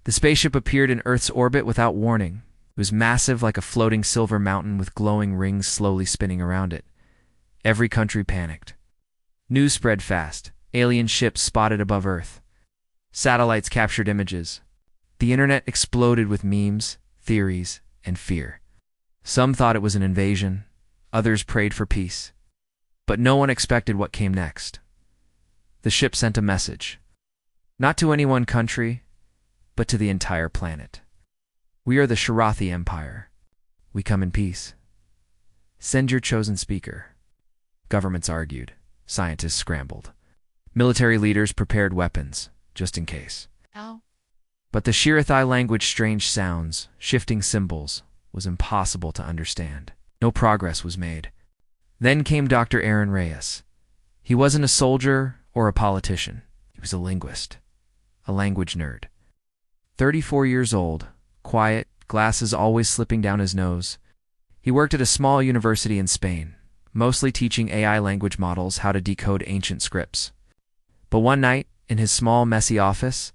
The spaceship appeared in Earth's orbit without warning. It was massive like a floating silver mountain with glowing rings slowly spinning around it. Every country panicked. News spread fast. Alien ships spotted above Earth. Satellites captured images. The internet exploded with memes, theories, and fear. Some thought it was an invasion. Others prayed for peace. But no one expected what came next. The ship sent a message. Not to any one country, but to the entire planet. We are the Shirathi Empire. We come in peace. Send your chosen speaker. Governments argued. Scientists scrambled. Military leaders prepared weapons, just in case. Ow. But the Shirathi language, strange sounds, shifting symbols, was impossible to understand. No progress was made. Then came Dr. Aaron Reyes. He wasn't a soldier or a politician. He was a linguist, a language nerd. 34 years old, quiet, glasses always slipping down his nose. He worked at a small university in Spain, mostly teaching AI language models how to decode ancient scripts. But one night, in his small, messy office,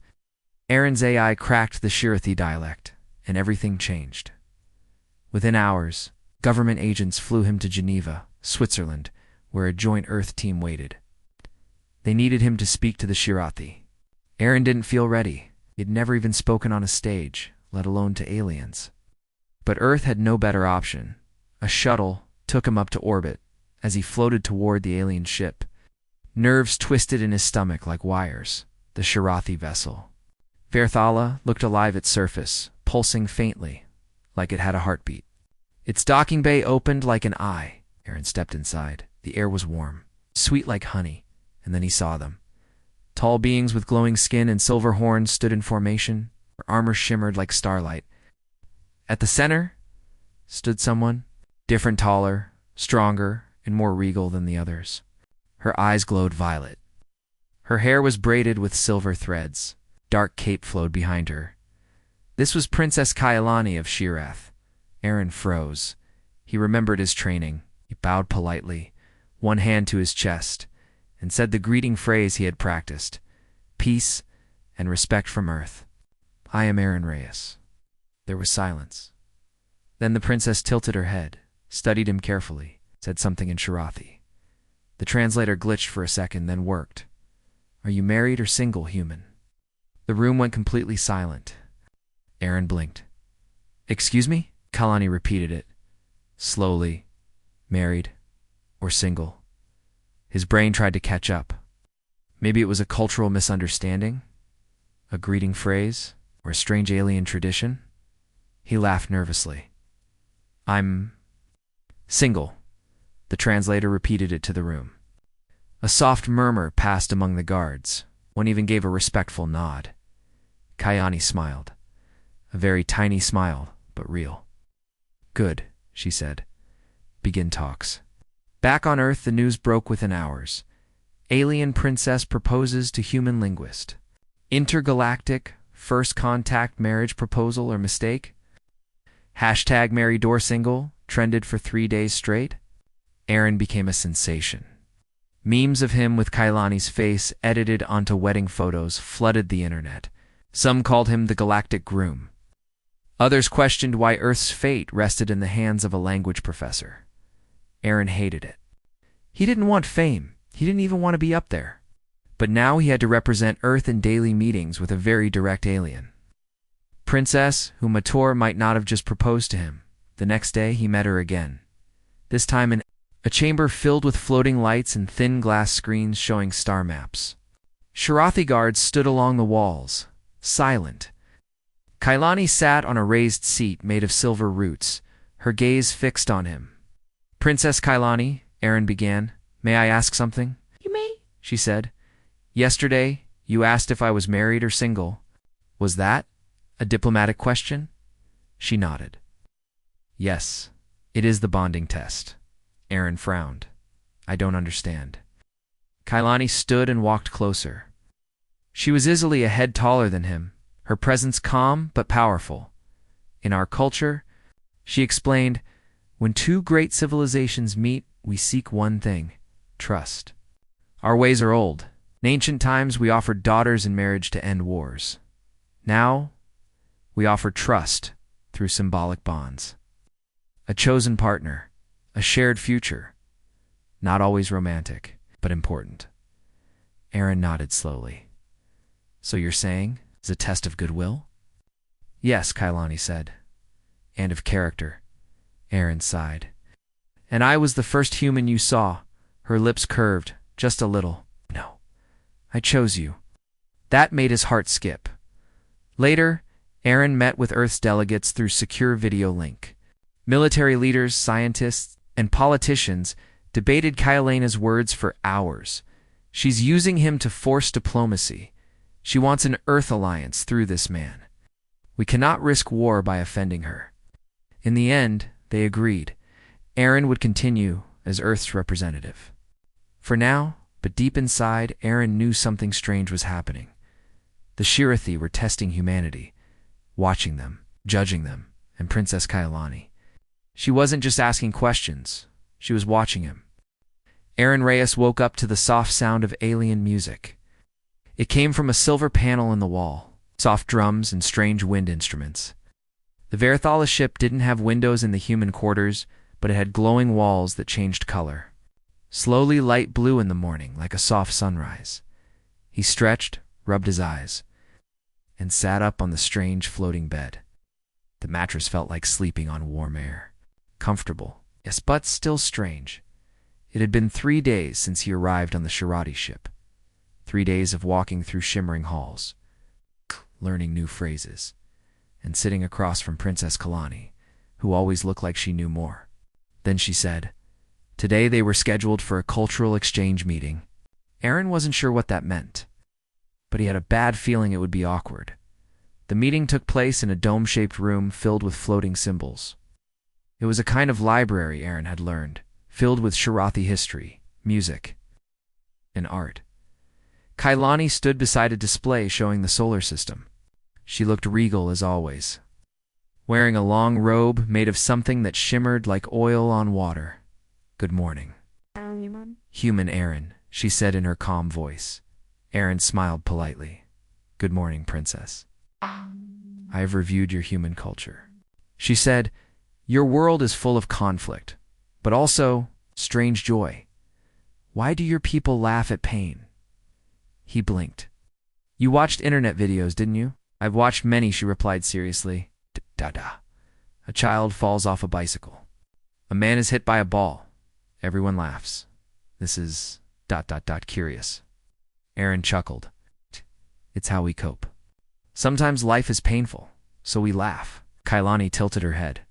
Aaron's AI cracked the Shirathi dialect, and everything changed. Within hours, government agents flew him to Geneva, Switzerland, where a joint Earth team waited. They needed him to speak to the Shirathi. Aaron didn't feel ready. He had never even spoken on a stage, let alone to aliens. But Earth had no better option. A shuttle took him up to orbit. As he floated toward the alien ship, nerves twisted in his stomach like wires. The Shirathi vessel. Verthala looked alive at surface, pulsing faintly, like it had a heartbeat. Its docking bay opened like an eye. Aaron stepped inside. The air was warm, sweet like honey, and then he saw them. Tall beings with glowing skin and silver horns stood in formation. Her armor shimmered like starlight. At the center stood someone, different, taller, stronger, and more regal than the others. Her eyes glowed violet. Her hair was braided with silver threads. Dark cape flowed behind her. This was Princess Kailani of Shirath. Aaron froze. He remembered his training. He bowed politely, one hand to his chest, and said the greeting phrase he had practiced: peace and respect from Earth. I am Aaron Reyes. There was silence. Then the princess tilted her head, studied him carefully, said something in Shirathi. The translator glitched for a second, then worked. Are you married or single, human? The room went completely silent. Aaron blinked. Excuse me? Kalani repeated it. Slowly. Married or single. His brain tried to catch up. Maybe it was a cultural misunderstanding? A greeting phrase? Or a strange alien tradition? He laughed nervously. I'm single. The translator repeated it to the room. A soft murmur passed among the guards. One even gave a respectful nod. Kayani smiled. A very tiny smile, but real. Good, she said. Begin talks. Back on Earth, the news broke within hours. Alien princess proposes to human linguist. Intergalactic, first contact marriage proposal or mistake? Hashtag married or single trended for 3 days straight. Aaron became a sensation. Memes of him with Kailani's face edited onto wedding photos flooded the internet. Some called him the galactic groom. Others questioned why Earth's fate rested in the hands of a language professor. Aaron hated it. He didn't want fame. He didn't even want to be up there. But now he had to represent Earth in daily meetings with a very direct alien. Princess, whom Mator might not have just proposed to him. The next day he met her again. This time in a chamber filled with floating lights and thin glass screens showing star maps. Shirathi guards stood along the walls, silent. Kailani sat on a raised seat made of silver roots, her gaze fixed on him. Princess Kailani, Aaron began, may I ask something? You may, she said. Yesterday, you asked if I was married or single. Was that a diplomatic question? She nodded. Yes, it is the bonding test. Aaron frowned. I don't understand. Kailani stood and walked closer. She was easily a head taller than him, her presence calm but powerful. In our culture, she explained, when two great civilizations meet, we seek one thing: trust. Our ways are old. In ancient times, we offered daughters in marriage to end wars. Now, We offer trust through symbolic bonds. A chosen partner, a shared future. Not always romantic, but important. Aaron nodded slowly. So you're saying it's a test of goodwill? Yes, Kailani said. And of character. Aaron sighed. And I was the first human you saw. Her lips curved, just a little. No. I chose you. That made his heart skip. Later, Aaron met with Earth's delegates through secure video link. Military leaders, scientists, and politicians debated Kailana's words for hours. She's using him to force diplomacy. She wants an Earth alliance through this man. We cannot risk war by offending her. In the end, they agreed. Aaron would continue as Earth's representative. For now, but deep inside, Aaron knew something strange was happening. The Shirathi were testing humanity, watching them, judging them, and Princess Kailani. She wasn't just asking questions, she was watching him. Aaron Reyes woke up to the soft sound of alien music. It came from a silver panel in the wall, soft drums and strange wind instruments. The Varathala ship didn't have windows in the human quarters, but it had glowing walls that changed color. Slowly light blue in the morning, like a soft sunrise. He stretched, rubbed his eyes, and sat up on the strange floating bed. The mattress felt like sleeping on warm air. Comfortable, yes, but still strange. It had been 3 days since he arrived on the Shirathi ship. 3 days of walking through shimmering halls, learning new phrases, and sitting across from Princess Kalani, who always looked like she knew more. Then she said, today they were scheduled for a cultural exchange meeting. Aaron wasn't sure what that meant, but he had a bad feeling it would be awkward. The meeting took place in a dome-shaped room filled with floating symbols. It was a kind of library, Aaron had learned, filled with Shirathi history, music, and art. Kailani stood beside a display showing the solar system. She looked regal as always, wearing a long robe made of something that shimmered like oil on water. Good morning. Human Aaron, she said in her calm voice. Aaron smiled politely. Good morning, Princess. I have reviewed your human culture. She said, your world is full of conflict, but also strange joy. Why do your people laugh at pain? He blinked. You watched internet videos, didn't you? I've watched many, she replied seriously. Da-da. A child falls off a bicycle. A man is hit by a ball. Everyone laughs. This is ... curious. Aaron chuckled. It's how we cope. Sometimes life is painful, so we laugh. Kailani tilted her head.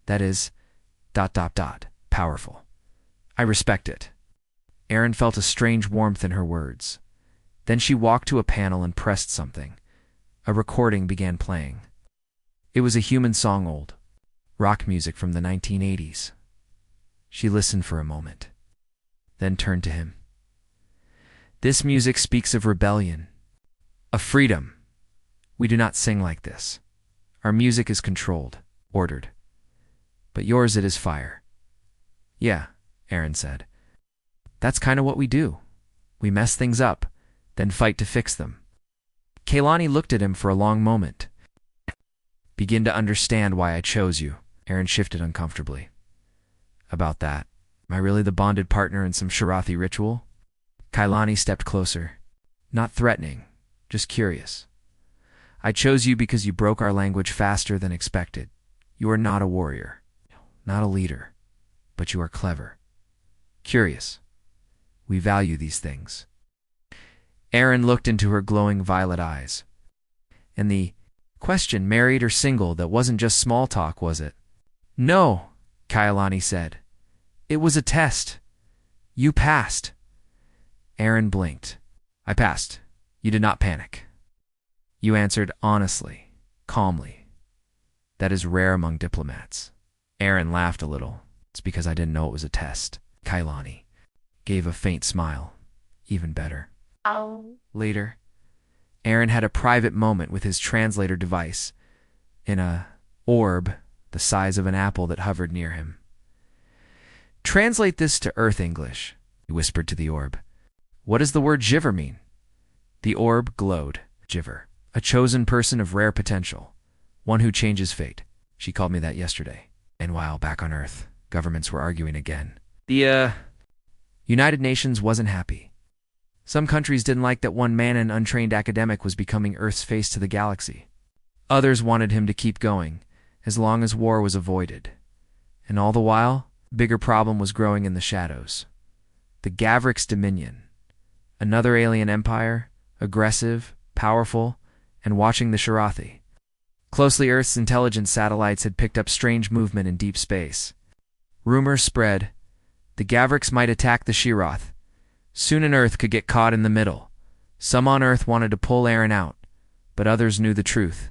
That is ... powerful. I respect it. Aaron felt a strange warmth in her words. Then she walked to a panel and pressed something. A recording began playing. It was a human song, old rock music from the 1980s. She listened for a moment, then turned to him. This music speaks of rebellion, of freedom. We do not sing like this. Our music is controlled, ordered. But yours, it is fire. Yeah, Aaron said. That's kind of what we do. We mess things up, then fight to fix them. Kailani looked at him for a long moment. Begin to understand why I chose you. Aaron shifted uncomfortably. About that, am I really the bonded partner in some Shirathi ritual? Kailani stepped closer. Not threatening, just curious. I chose you because you broke our language faster than expected. You are not a warrior, not a leader, but you are clever. Curious. We value these things. Aaron looked into her glowing violet eyes. And the question, married or single, that wasn't just small talk, was it? No, Kailani said. It was a test. You passed. Aaron blinked. I passed. You did not panic. You answered honestly, calmly. That is rare among diplomats. Aaron laughed a little. It's because I didn't know it was a test. Kailani gave a faint smile. Even better. Later, Aaron had a private moment with his translator device in a orb the size of an apple that hovered near him. Translate this to Earth English, he whispered to the orb. What does the word jiver mean? The orb glowed. Jiver, a chosen person of rare potential. One who changes fate. She called me that yesterday. And while back on Earth, governments were arguing again. The United Nations wasn't happy. Some countries didn't like that one man and untrained academic was becoming Earth's face to the galaxy. Others wanted him to keep going, as long as war was avoided. And all the while, a bigger problem was growing in the shadows. The Gavrik's Dominion. Another alien empire, aggressive, powerful, and watching the Shirathi. Closely, Earth's intelligence satellites had picked up strange movement in deep space. Rumors spread. The Gavriks might attack the Shirath. Soon an Earth could get caught in the middle. Some on Earth wanted to pull Eren out, but others knew the truth.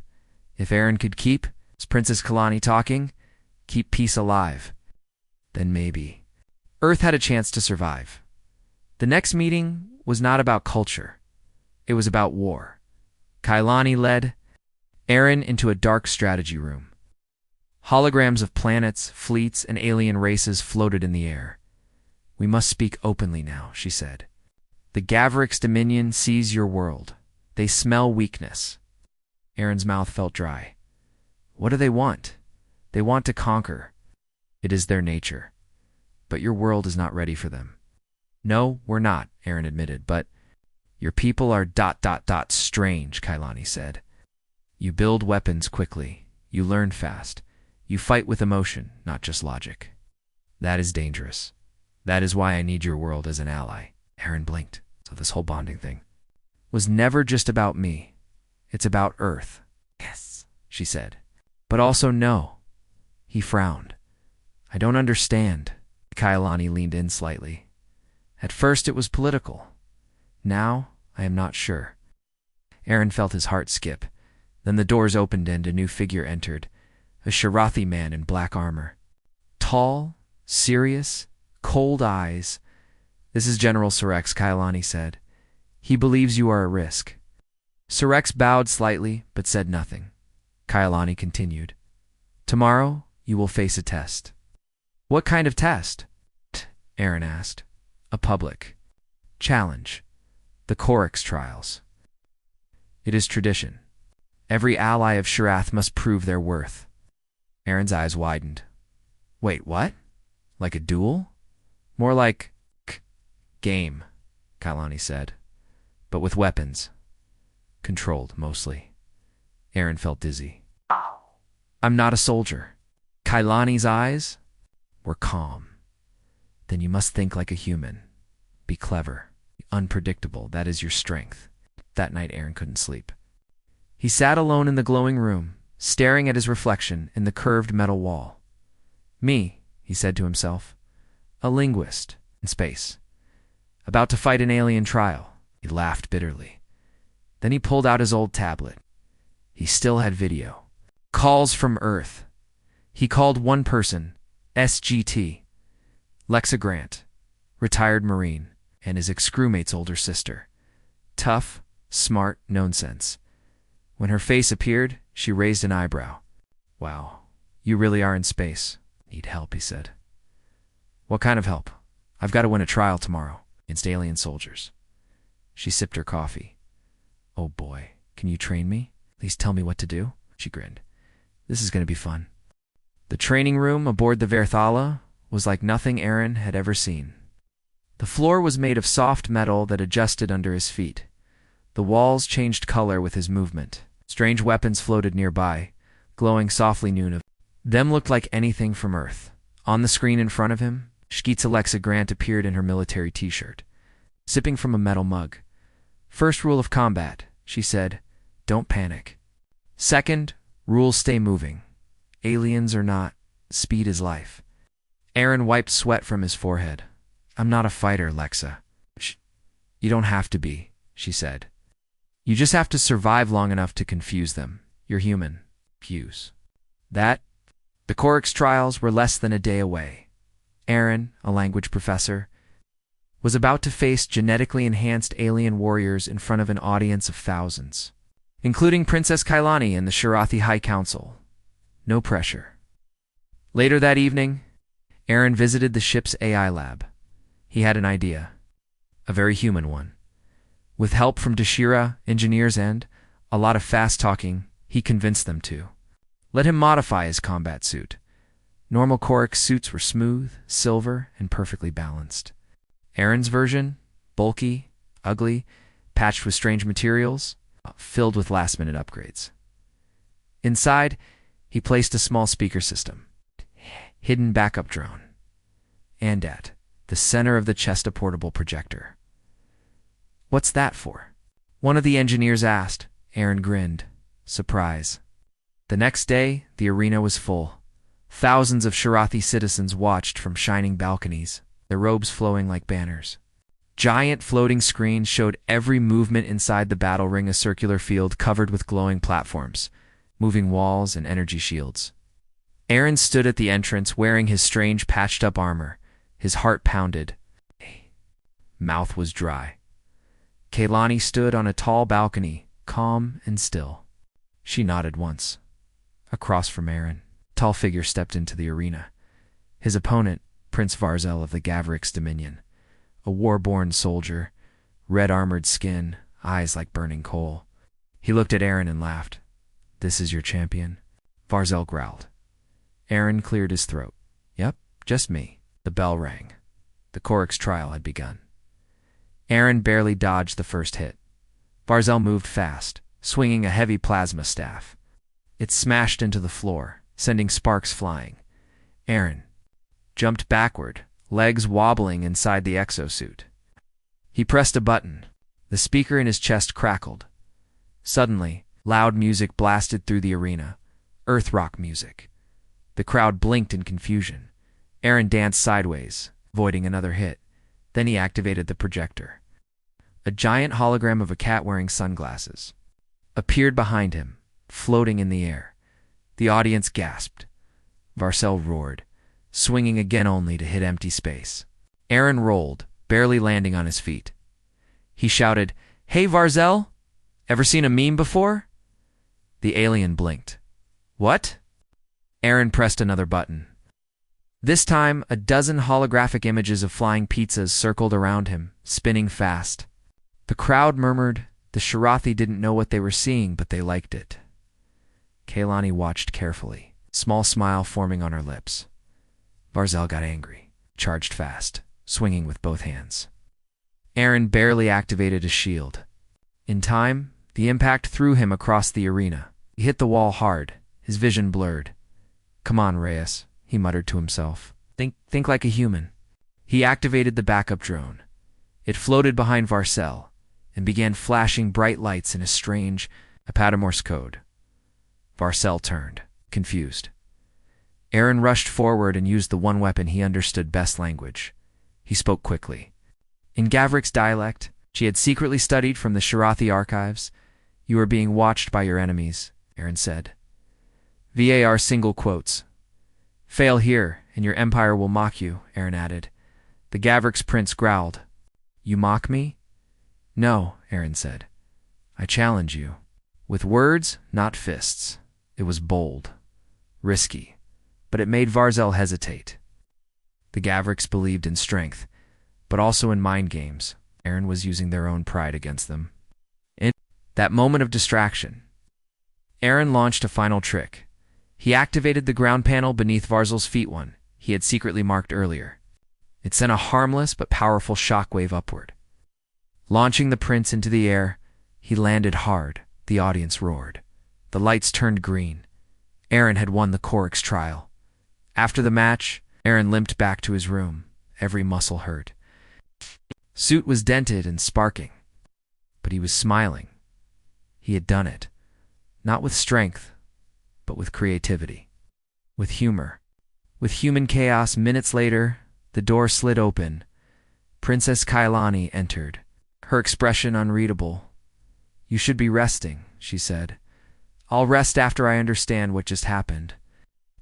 If Eren could keep, as Princess Kalani talking, keep peace alive, then maybe Earth had a chance to survive. The next meeting was not about culture. It was about war. Kailani led Eren into a dark strategy room. Holograms of planets, fleets, and alien races floated in the air. We must speak openly now, she said. The Gavrik's Dominion sees your world. They smell weakness. Eren's mouth felt dry. What do they want? They want to conquer. It is their nature. But your world is not ready for them. No, we're not, Eren admitted, but your people are ... strange, Kailani said. You build weapons quickly. You learn fast. You fight with emotion, not just logic. That is dangerous. That is why I need your world as an ally. Eren blinked. So this whole bonding thing was never just about me. It's about Earth. Yes, she said. But also no. He frowned. I don't understand. Kailani leaned in slightly. At first it was political. Now I am not sure. Eren felt his heart skip. Then the doors opened and a new figure entered. A Shirathi man in black armor. Tall, serious, cold eyes. This is General Surex, Kailani said. He believes you are a risk. Surex bowed slightly, but said nothing. Kailani continued. Tomorrow, you will face a test. What kind of test? Eren asked. A public challenge. The Orcs trials. It is tradition. Every ally of Shirath must prove their worth. Eren's eyes widened. Wait, what? Like a duel? More like game, Kailani said. But with weapons. Controlled, mostly. Eren felt dizzy. I'm not a soldier. Kailani's eyes were calm. Then you must think like a human. Be clever. Be unpredictable. That is your strength. That night Eren couldn't sleep. He sat alone in the glowing room, staring at his reflection in the curved metal wall. Me, he said to himself. A linguist in space. About to fight an alien trial. He laughed bitterly. Then he pulled out his old tablet. He still had video. Calls from Earth. He called one person, SGT, Lexa Grant, retired Marine, and his ex-crewmate's older sister. Tough, smart, nonsense. When her face appeared, she raised an eyebrow. Wow, you really are in space. Need help, he said. What kind of help? I've got to win a trial tomorrow against alien soldiers. She sipped her coffee. Oh boy, can you train me? At least tell me what to do? She grinned. This is going to be fun. The training room aboard the Verthala was like nothing Eren had ever seen. The floor was made of soft metal that adjusted under his feet. The walls changed color with his movement. Strange weapons floated nearby, glowing softly noon. Them looked like anything from Earth. On the screen in front of him, Shkitsa Lexa Grant appeared in her military t-shirt, sipping from a metal mug. First rule of combat, she said, don't panic. Second, rules stay moving. Aliens or not, speed is life. Eren wiped sweat from his forehead. I'm not a fighter, Lexa. You don't have to be, she said. You just have to survive long enough to confuse them. You're human. Fuse. The Orcs trials were less than a day away. Eren, a language professor, was about to face genetically enhanced alien warriors in front of an audience of thousands, including Princess Kailani and the Shirathi High Council. No pressure. Later that evening, Eren visited the ship's AI lab. He had an idea. A very human one. With help from Dashira, engineers, and a lot of fast talking, he convinced them to Let him modify his combat suit. Normal Korok suits were smooth, silver, and perfectly balanced. Aaron's version, bulky, ugly, patched with strange materials, filled with last-minute upgrades. Inside, he placed a small speaker system, hidden backup drone, and at the center of the chest a portable projector. "What's that for?" one of the engineers asked. Aaron grinned. Surprise. The next day, the arena was full. Thousands of Sharathi citizens watched from shining balconies, their robes flowing like banners. Giant floating screens showed every movement inside the battle ring, a circular field covered with glowing platforms, moving walls, and energy shields. Aaron stood at the entrance wearing his strange patched-up armor. His heart pounded. Mouth was dry. Kaylani stood on a tall balcony, calm and still. She nodded once. Across from Aaron, a tall figure stepped into the arena. His opponent, Prince Varzel of the Gavrik's Dominion. A war-born soldier, red-armored skin, eyes like burning coal. He looked at Aaron and laughed. "This is your champion?" Varzel growled. Aaron cleared his throat. "Yep, just me." The bell rang. The Korok's trial had begun. Aaron barely dodged the first hit. Varzel moved fast, swinging a heavy plasma staff. It smashed into the floor, sending sparks flying. Aaron jumped backward, legs wobbling inside the exosuit. He pressed a button. The speaker in his chest crackled. Suddenly, loud music blasted through the arena. Earth rock music. The crowd blinked in confusion. Aaron danced sideways, avoiding another hit. Then he activated the projector. A giant hologram of a cat wearing sunglasses appeared behind him, floating in the air. The audience gasped. Varzel roared, swinging again only to hit empty space. Aaron rolled, barely landing on his feet. He shouted, "Hey, Varzel! Ever seen a meme before?" The alien blinked. "What?" Aaron pressed another button. This time, a dozen holographic images of flying pizzas circled around him, spinning fast. The crowd murmured. The Sharathi didn't know what they were seeing, but they liked it. Kaylani watched carefully, small smile forming on her lips. Varzel got angry, charged fast, swinging with both hands. Aaron barely activated a shield. In time, the impact threw him across the arena. He hit the wall hard, his vision blurred. "Come on, Reyes," he muttered to himself. Think like a human." He activated the backup drone. It floated behind Varzel and began flashing bright lights in a strange Apatimorse code. Varzel turned, confused. Aaron rushed forward and used the one weapon he understood best: language. He spoke quickly. In Gavrik's dialect, she had secretly studied from the Sharathi archives. "You are being watched by your enemies," Aaron said. VAR single quotes. "Fail here, and your empire will mock you," Aaron added. The Gavrik's prince growled. "You mock me?" "No," Aaron said. "I challenge you. With words, not fists." It was bold, risky, but it made Varzel hesitate. The Gavriks believed in strength, but also in mind games. Aaron was using their own pride against them. In that moment of distraction, Aaron launched a final trick. He activated the ground panel beneath Varzel's feet, one he had secretly marked earlier. It sent a harmless but powerful shockwave upward. Launching the prince into the air, he landed hard. The audience roared. The lights turned green. Aaron had won the Korok's trial. After the match, Aaron limped back to his room, every muscle hurt. Suit was dented and sparking, but he was smiling. He had done it, not with strength, but with creativity, with humor. With human chaos, minutes later, the door slid open. Princess Kaylani entered, her expression unreadable. "You should be resting," she said. "I'll rest after I understand what just happened,"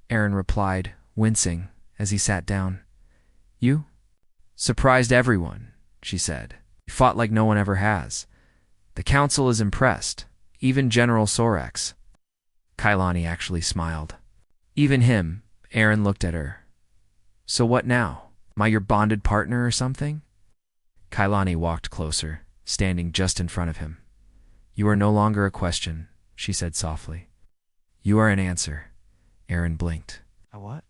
Aaron replied, wincing as he sat down. "You surprised everyone," she said. "You fought like no one ever has. The council is impressed, even General Sorex." Kaylani actually smiled. "Even him." Aaron looked at her. "So what now? Am I your bonded partner or something?" Kaylani walked closer, standing just in front of him. "You are no longer a question," she said softly. "You are an answer." Aaron blinked. A what?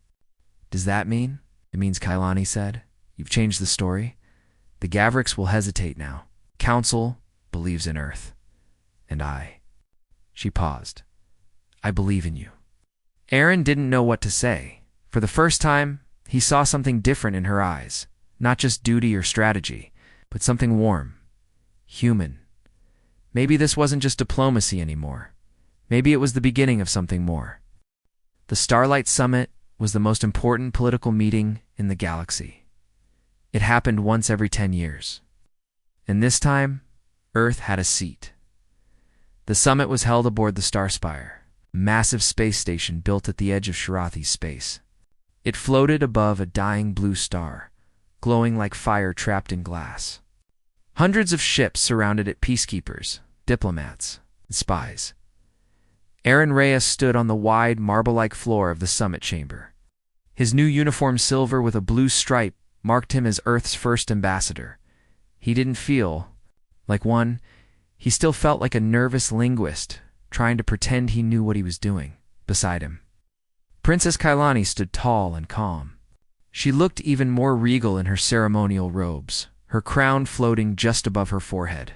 Does that mean? It means, Kailani said. You've changed the story. The Gavreks will hesitate now. Council believes in Earth. And I. She paused. I believe in you. Aaron didn't know what to say. For the first time, he saw something different in her eyes. Not just duty or strategy, but something warm. Human. Maybe this wasn't just diplomacy anymore. Maybe it was the beginning of something more. The Starlight Summit was the most important political meeting in the galaxy. It happened once every 10 years. And this time, Earth had a seat. The summit was held aboard the Starspire, a massive space station built at the edge of Shirathi's space. It floated above a dying blue star, glowing like fire trapped in glass. Hundreds of ships surrounded it, peacekeepers, diplomats, and spies. Aaron Reyes stood on the wide, marble-like floor of the summit chamber. His new uniform, silver with a blue stripe, marked him as Earth's first ambassador. He didn't feel like one. He still felt like a nervous linguist, trying to pretend he knew what he was doing. Beside him, Princess Kailani stood tall and calm. She looked even more regal in her ceremonial robes, her crown floating just above her forehead.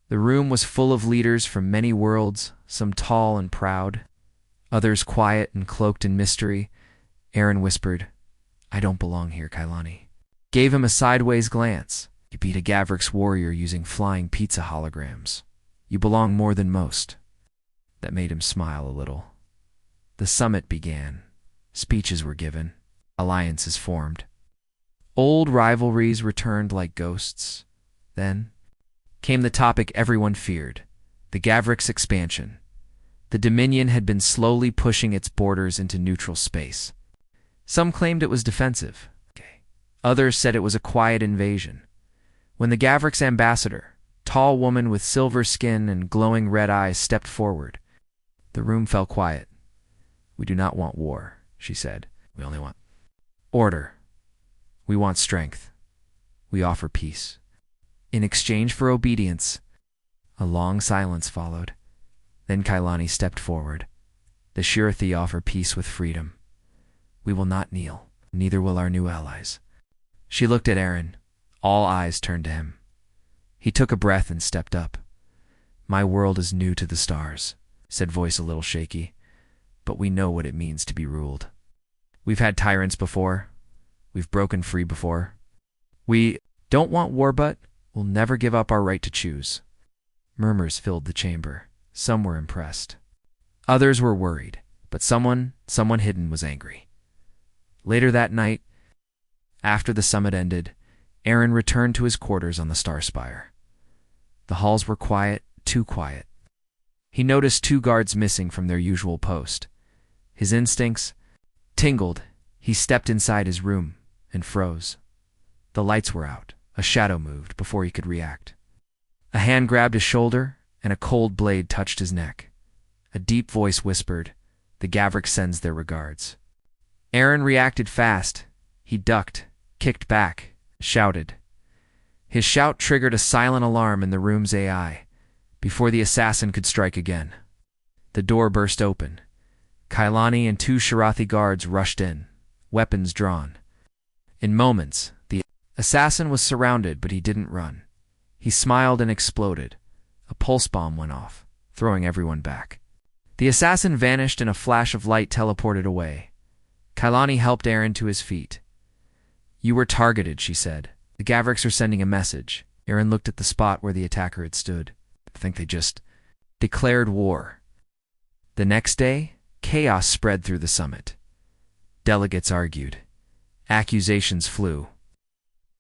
The room was full of leaders from many worlds, some tall and proud, others quiet and cloaked in mystery. Aaron whispered, I don't belong here, Kailani. Gave him a sideways glance. You beat a Gavrek's warrior using flying pizza holograms. You belong more than most. That made him smile a little. The summit began. Speeches were given. Alliances formed. Old rivalries returned like ghosts. Then came the topic everyone feared, the Gavrek's expansion. The Dominion had been slowly pushing its borders into neutral space. Some claimed it was defensive. Others said it was a quiet invasion. When the Gavrek's ambassador, tall woman with silver skin and glowing red eyes, stepped forward, the room fell quiet. We do not want war, she said. We only want order. We want strength. We offer peace. In exchange for obedience, a long silence followed. Then Kailani stepped forward. The Shirathi offer peace with freedom. We will not kneel, neither will our new allies. She looked at Aaron. All eyes turned to him. He took a breath and stepped up. My world is new to the stars, said, voice a little shaky, but we know what it means to be ruled. We've had tyrants before. We've broken free before. We don't want war, but we'll never give up our right to choose. Murmurs filled the chamber. Some were impressed. Others were worried, but someone hidden was angry. Later that night, after the summit ended, Aaron returned to his quarters on the Starspire. The halls were quiet, too quiet. He noticed 2 guards missing from their usual post. His instincts tingled. He stepped inside his room and froze. The lights were out. A shadow moved before he could react. A hand grabbed his shoulder, and a cold blade touched his neck. A deep voice whispered, The Gavrek sends their regards. Aaron reacted fast. He ducked, kicked back, shouted. His shout triggered a silent alarm in the room's AI. Before the assassin could strike again, the door burst open. Kailani and 2 Shirathi guards rushed in, weapons drawn. In moments, the assassin was surrounded, but he didn't run. He smiled and exploded. A pulse bomb went off, throwing everyone back. The assassin vanished and a flash of light teleported away. Kailani helped Aaron to his feet. You were targeted, she said. The Gavreks are sending a message. Aaron looked at the spot where the attacker had stood. I think they just declared war. The next day, chaos spread through the summit. Delegates argued. Accusations flew.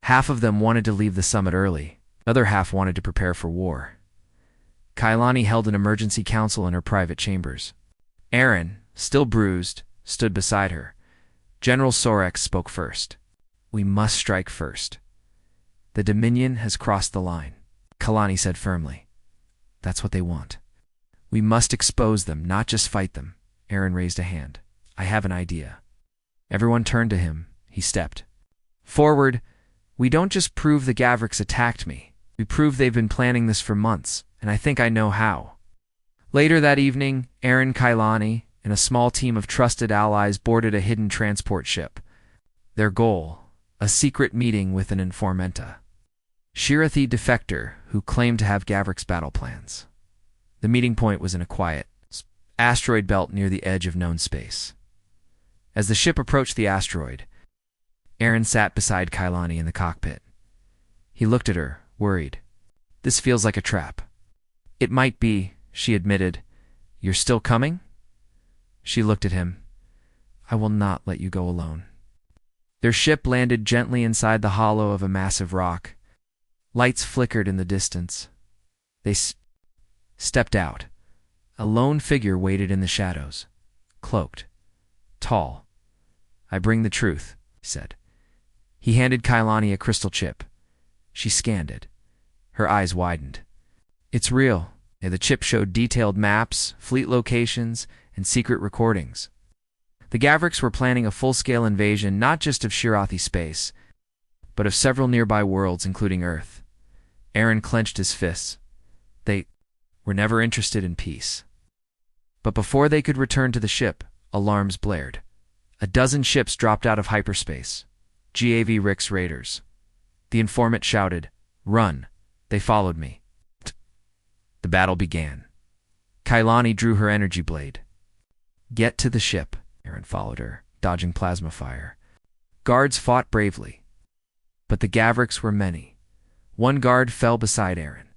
Half of them wanted to leave the summit early. The other half wanted to prepare for war. Kailani held an emergency council in her private chambers. Aaron, still bruised, stood beside her. General Sorex spoke first. We must strike first. The Dominion has crossed the line, Kailani said firmly. That's what they want. We must expose them, not just fight them. Aaron raised a hand. I have an idea. Everyone turned to him. He stepped forward. We don't just prove the Gavreks attacked me. We prove they've been planning this for months, and I think I know how. Later that evening, Aaron, Kailani, and a small team of trusted allies boarded a hidden transport ship. Their goal, a secret meeting with an informant, Shirathi defector who claimed to have Gavrik's battle plans. The meeting point was in a quiet asteroid belt near the edge of known space. As the ship approached the asteroid, Aaron sat beside Kailani in the cockpit. He looked at her, worried. "This feels like a trap." "It might be," she admitted. "You're still coming?" She looked at him. "I will not let you go alone." Their ship landed gently inside the hollow of a massive rock. Lights flickered in the distance. They stepped out. A lone figure waited in the shadows, cloaked, tall. "I bring the truth," he said. He handed Kailani a crystal chip. She scanned it. Her eyes widened. "It's real." The chip showed detailed maps, fleet locations, and secret recordings. The Gavriks were planning a full-scale invasion not just of Shirathi space, but of several nearby worlds, including Earth. Aaron clenched his fists. They were never interested in peace. But before they could return to the ship, alarms blared. A dozen ships dropped out of hyperspace. GAV Rick's raiders. The informant shouted, "Run!" They followed me. The battle began. Kailani drew her energy blade. "Get to the ship." Aaron followed her, dodging plasma fire. Guards fought bravely, but the Gavriks were many. One guard fell beside Aaron.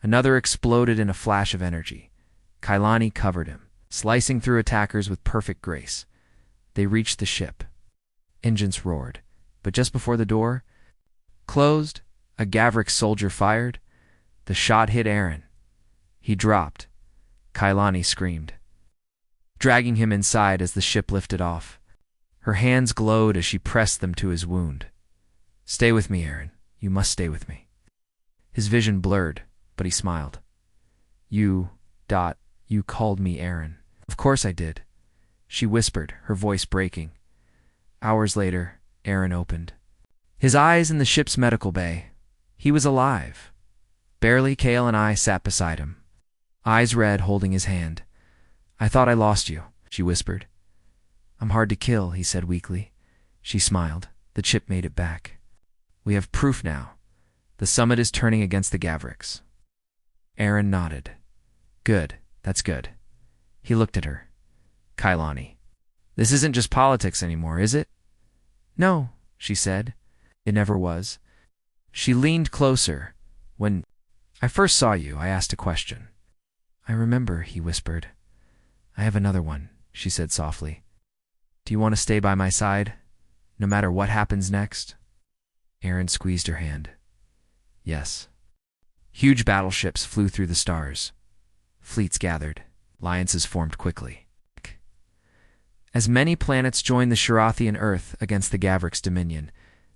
Another exploded in a flash of energy. Kailani covered him, slicing through attackers with perfect grace. They reached the ship. Engines roared, but just before the door closed, a Gavrik soldier fired. The shot hit Aaron. He dropped. Kailani screamed, dragging him inside as the ship lifted off. Her hands glowed as she pressed them to his wound. "Stay with me, Aaron. You must stay with me." His vision blurred, but he smiled. You called me Aaron." "Of course I did," she whispered, her voice breaking. Hours later, Aaron opened his eyes in the ship's medical bay. He was alive. Barely, Kale and I sat beside him, eyes red, holding his hand. "I thought I lost you," she whispered. "I'm hard to kill," he said weakly. She smiled. "The chip made it back. We have proof now. The summit is turning against the Gavriks." Aaron nodded. "Good, that's good." He looked at her. "Kailani, this isn't just politics anymore, is it?" "No," she said. "It never was." She leaned closer. "When I first saw you, I asked a question." "I remember," he whispered. "I have another one," she said softly. "Do you want to stay by my side, no matter what happens next?" Aaron squeezed her hand. "Yes." Huge battleships flew through the stars. Fleets gathered. Alliances formed quickly. As many planets joined the Shirathi and Earth against the Gavriks' dominion,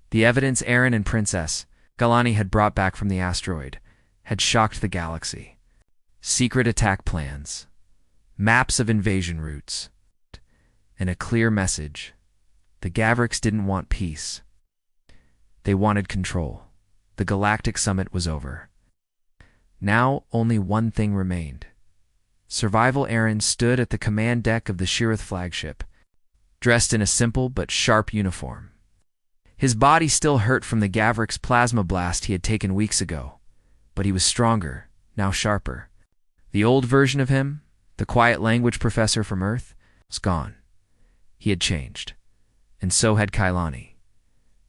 the evidence Aaron and Princess Kailani had brought back from the asteroid had shocked the galaxy. Secret attack plans, maps of invasion routes, and a clear message. The Gavriks didn't want peace. They wanted control. The galactic summit was over. Now only one thing remained. Survival. Aaron stood at the command deck of the Shirath flagship, dressed in a simple but sharp uniform. His body still hurt from the Gavrik's plasma blast he had taken weeks ago, but he was stronger, now sharper. The old version of him, the quiet language professor from Earth, was gone. He had changed, and so had Kailani.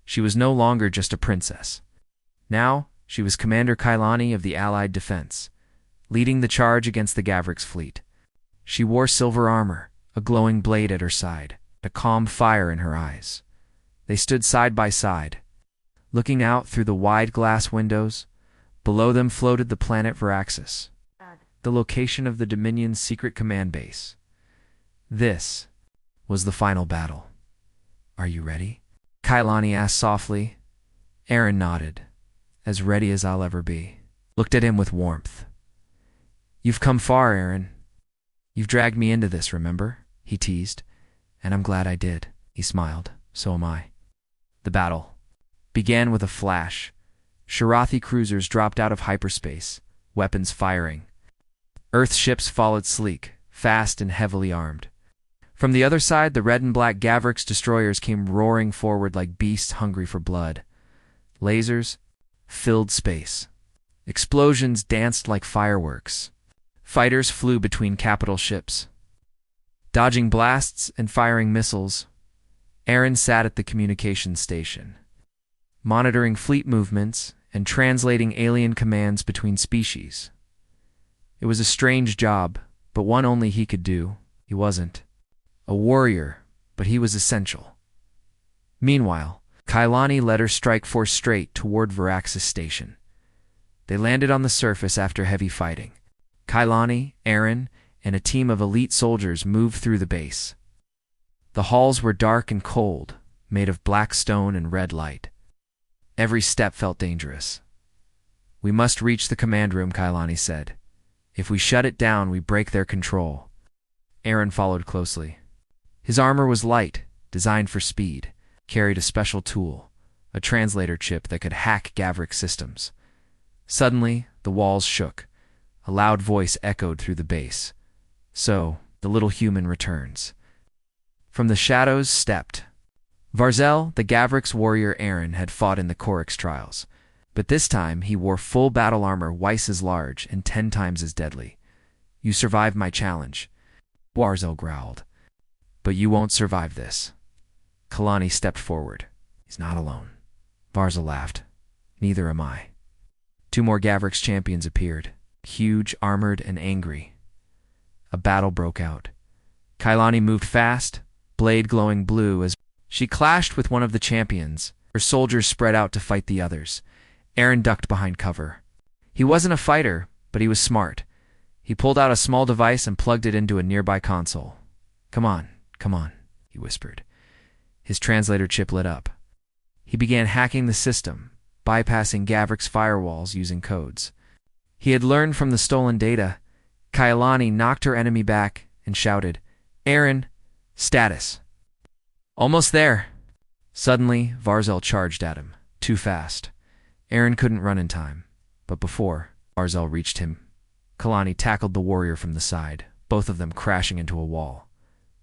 She was no longer just a princess. Now she was Commander Kailani of the Allied Defense, leading the charge against the Gavriks' fleet. She wore silver armor, a glowing blade at her side, a calm fire in her eyes. They stood side by side, looking out through the wide glass windows. Below them floated the planet Veraxis, the location of the Dominion's secret command base. This was the final battle. "Are you ready?" Kailani asked softly. Aaron nodded. "As ready as I'll ever be." Looked at him with warmth. "You've come far, Aaron. You've dragged me into this, remember?" he teased. "And I'm glad I did." He smiled. "So am I." The battle began with a flash. Shirathi cruisers dropped out of hyperspace, weapons firing. Earth ships followed sleek, fast and heavily armed. From the other side, the red and black Gavrik's destroyers came roaring forward like beasts hungry for blood. Lasers filled space. Explosions danced like fireworks. Fighters flew between capital ships. Dodging blasts and firing missiles, Aaron sat at the communications station, monitoring fleet movements and translating alien commands between species. It was a strange job, but one only he could do. He wasn't a warrior, but he was essential. Meanwhile, Kailani led her strike force straight toward Varaxis Station. They landed on the surface after heavy fighting. Kailani, Aaron, and a team of elite soldiers moved through the base. The halls were dark and cold, made of black stone and red light. Every step felt dangerous. "We must reach the command room," Kailani said. "If we shut it down, we break their control." Aaron followed closely. His armor was light, designed for speed, carried a special tool, a translator chip that could hack Gavrik's systems. Suddenly, the walls shook. A loud voice echoed through the base. "So, the little human returns." From the shadows stepped Varzel, the Gavrik's warrior Aaron had fought in the Orcs trials. But this time, he wore full battle armor twice as large and 10 times as deadly. "You survived my challenge," Varzel growled. "But you won't survive this." Kalani stepped forward. "He's not alone." Varzel laughed. "Neither am I." 2 more Gavrik's champions appeared, huge, armored, and angry. A battle broke out. Kailani moved fast, blade glowing blue as she clashed with one of the champions. Her soldiers spread out to fight the others. Aaron ducked behind cover. He wasn't a fighter, but he was smart. He pulled out a small device and plugged it into a nearby console. Come on," he whispered. His translator chip lit up. He began hacking the system, bypassing Gavrik's firewalls using codes. He had learned from the stolen data. Kailani knocked her enemy back and shouted, "Aaron, status." "Almost there." Suddenly, Varzel charged at him, too fast. Aaron couldn't run in time, but before Varzel reached him, Kalani tackled the warrior from the side, both of them crashing into a wall.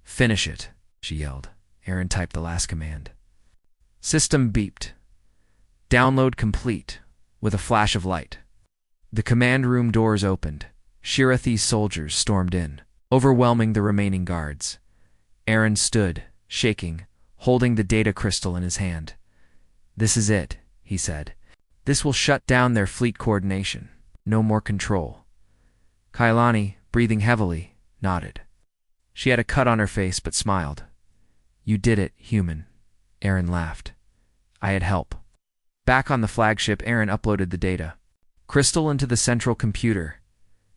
"Finish it," she yelled. Aaron typed the last command. System beeped. "Download complete," with a flash of light. The command room doors opened. Shirathi's soldiers stormed in, overwhelming the remaining guards. Aaron stood, shaking, holding the data crystal in his hand. "This is it," he said. "This will shut down their fleet coordination. No more control." Kailani, breathing heavily, nodded. She had a cut on her face but smiled. "You did it, human." Aaron laughed. "I had help." Back on the flagship, Aaron uploaded the data. Crystal into the central computer.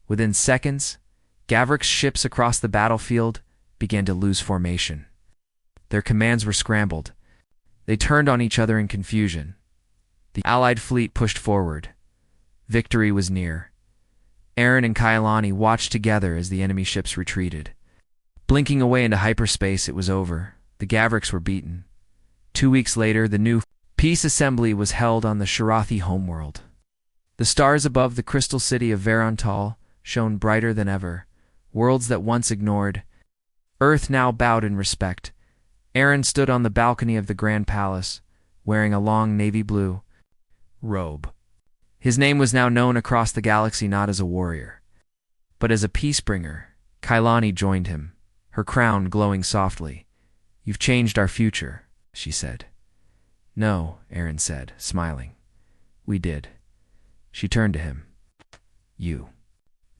Within seconds, Gavrik's ships across the battlefield began to lose formation. Their commands were scrambled. They turned on each other in confusion. The Allied fleet pushed forward. Victory was near. Aaron and Kailani watched together as the enemy ships retreated. Blinking away into hyperspace, it was over. The Gavriks were beaten. 2 weeks later, the new peace assembly was held on the Shirathi homeworld. The stars above the crystal city of Verontal shone brighter than ever. Worlds that once ignored. Earth now bowed in respect. Aaron stood on the balcony of the Grand Palace, wearing a long navy blue robe. His name was now known across the galaxy not as a warrior, but as a peacebringer. Kailani joined him, her crown glowing softly. "You've changed our future," she said. "No," Aaron said, smiling. "We did." She turned to him. "You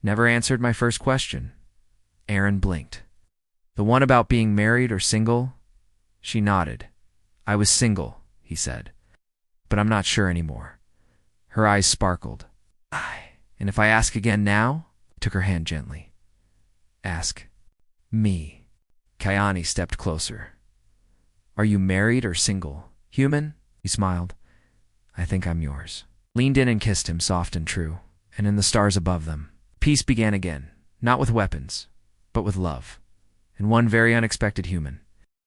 never answered my first question." Aaron blinked. "The one about being married or single?" She nodded. "I was single," he said, "but I'm not sure anymore." Her eyes sparkled. "And if I ask again now?" He took her hand gently. "Ask me." Kailani stepped closer. "Are you married or single? Human?" He smiled. "I think I'm yours." Leaned in and kissed him, soft and true, and in the stars above them. Peace began again, not with weapons, but with love, and one very unexpected human.